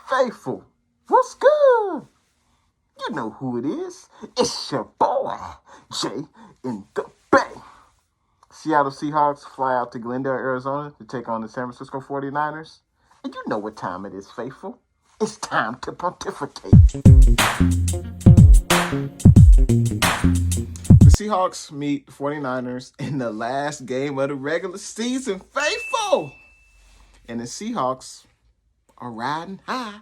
Faithful, what's good? You know who it is. It's your boy, Jay in the Bay. Seattle Seahawks fly out to Glendale, Arizona to take on the San Francisco 49ers. And you know what time it is, Faithful. It's time to pontificate. The Seahawks meet the 49ers in the last game of the regular season, Faithful. And the Seahawks are riding high.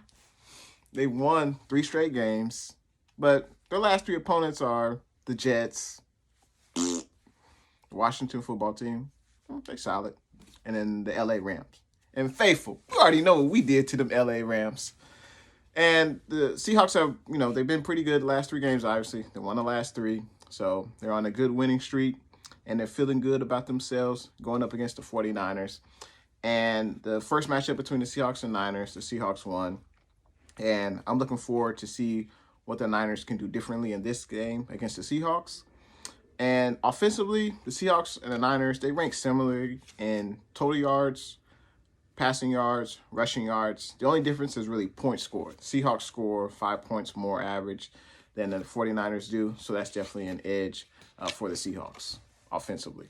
They won 3 straight games, but their last 3 opponents are the Jets, the Washington football team, they solid, and then the LA Rams. And Faithful, you already know what we did to them LA Rams. And the Seahawks have, they've been pretty good the last 3 games, obviously. They won the last 3, so they're on a good winning streak, and they're feeling good about themselves going up against the 49ers. And the first matchup between the Seahawks and Niners, the Seahawks won. And I'm looking forward to see what the Niners can do differently in this game against the Seahawks. And offensively, the Seahawks and the Niners, they rank similarly in total yards, passing yards, rushing yards. The only difference is really points scored. The Seahawks score 5 points more average than the 49ers do, so that's definitely an edge for the Seahawks offensively.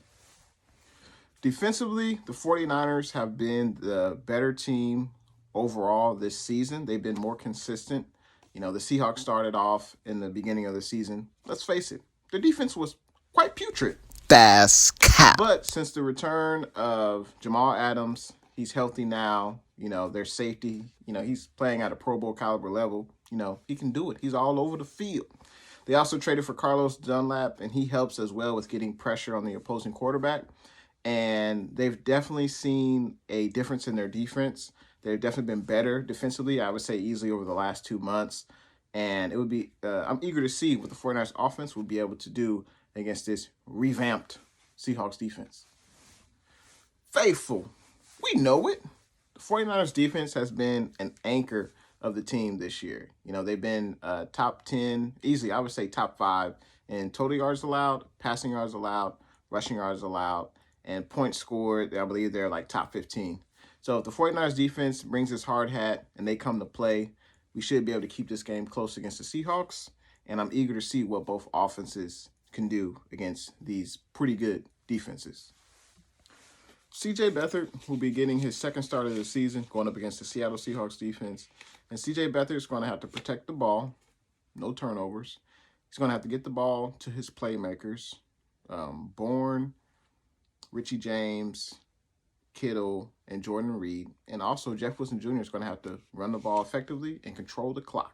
Defensively, the 49ers have been the better team overall this season. They've been more consistent. The Seahawks started off in the beginning of the season. Let's face it, their defense was quite putrid. That's cap. But since the return of Jamal Adams, he's healthy now. Their safety, he's playing at a Pro Bowl caliber level. He can do it. He's all over the field. They also traded for Carlos Dunlap, and he helps as well with getting pressure on the opposing quarterback. And they've definitely seen a difference in their defense. They've definitely been better defensively, I would say easily over the last 2 months. And it would be, I'm eager to see what the 49ers offense will be able to do against this revamped Seahawks defense. Faithful, we know it. The 49ers defense has been an anchor of the team this year. They've been top 10, easily, I would say top 5 in total yards allowed, passing yards allowed, rushing yards allowed, and points scored. I believe they're like top 15. So if the 49ers defense brings this hard hat and they come to play, we should be able to keep this game close against the Seahawks. And I'm eager to see what both offenses can do against these pretty good defenses. C.J. Beathard will be getting his second start of the season going up against the Seattle Seahawks defense. And C.J. Beathard is going to have to protect the ball, no turnovers. He's going to have to get the ball to his playmakers, Bourne, Richie James, Kittle, and Jordan Reed. And also Jeff Wilson Jr. is going to have to run the ball effectively and control the clock.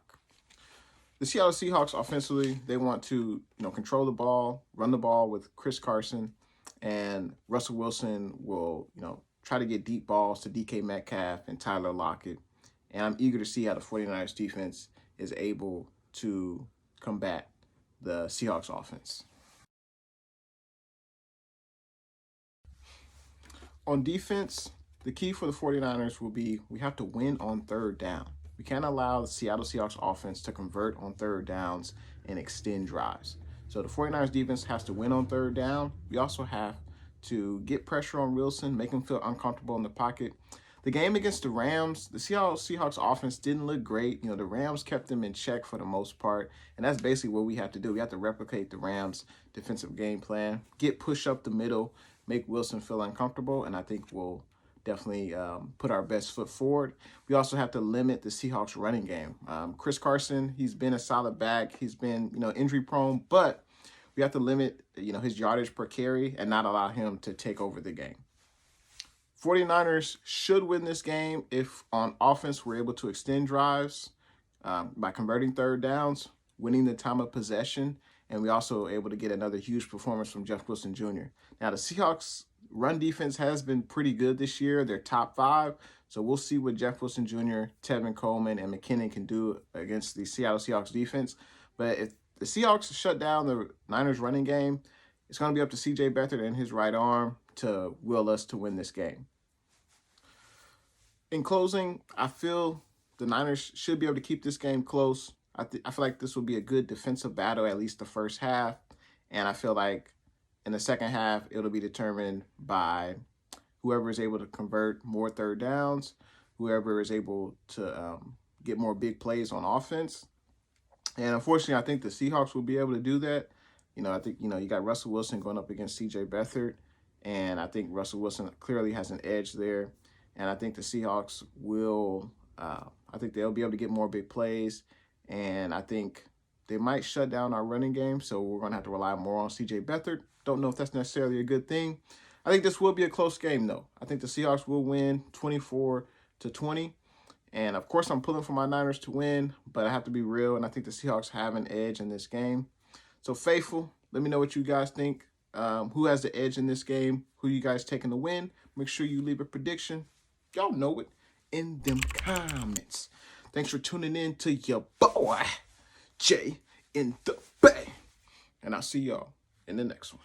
The Seattle Seahawks offensively, they want to control the ball, run the ball with Chris Carson, and Russell Wilson will try to get deep balls to DK Metcalf and Tyler Lockett. And I'm eager to see how the 49ers defense is able to combat the Seahawks offense. On defense, the key for the 49ers will be we have to win on third down. We can't allow the Seattle Seahawks offense to convert on third downs and extend drives. So the 49ers defense has to win on third down. We also have to get pressure on Wilson, make him feel uncomfortable in the pocket. The game against the Rams, the Seattle Seahawks offense didn't look great. The Rams kept them in check for the most part, and that's basically what we have to do. We have to replicate the Rams' defensive game plan, get push up the middle, make Wilson feel uncomfortable, and I think we'll definitely put our best foot forward. We also have to limit the Seahawks running game. Chris Carson, he's been a solid back. He's been, injury prone, but we have to limit, his yardage per carry and not allow him to take over the game. 49ers should win this game if on offense we're able to extend drives by converting third downs, winning the time of possession, and we also are able to get another huge performance from Jeff Wilson Jr. Now, the Seahawks run defense has been pretty good this year. They're top 5, so we'll see what Jeff Wilson Jr., Tevin Coleman, and McKinnon can do against the Seattle Seahawks defense. But if the Seahawks shut down the Niners running game, it's going to be up to C.J. Beathard and his right arm to will us to win this game. In closing, I feel the Niners should be able to keep this game close. I feel like this will be a good defensive battle, at least the first half. And I feel like in the second half, it'll be determined by whoever is able to convert more third downs, whoever is able to get more big plays on offense. And unfortunately, I think the Seahawks will be able to do that. I think, you got Russell Wilson going up against C.J. Beathard, and I think Russell Wilson clearly has an edge there. And I think the Seahawks will, I think they'll be able to get more big plays, and I think they might shut down our running game, so we're going to have to rely more on C.J. Beathard. Don't know if that's necessarily a good thing. I think this will be a close game, though. I think the Seahawks will win 24-20. And, of course, I'm pulling for my Niners to win, but I have to be real, and I think the Seahawks have an edge in this game. So, Faithful, let me know what you guys think. Who has the edge in this game? Who you guys taking to win? Make sure you leave a prediction. Y'all know it in them comments. Thanks for tuning in to your boy, Jay in the Bay. And I'll see y'all in the next one.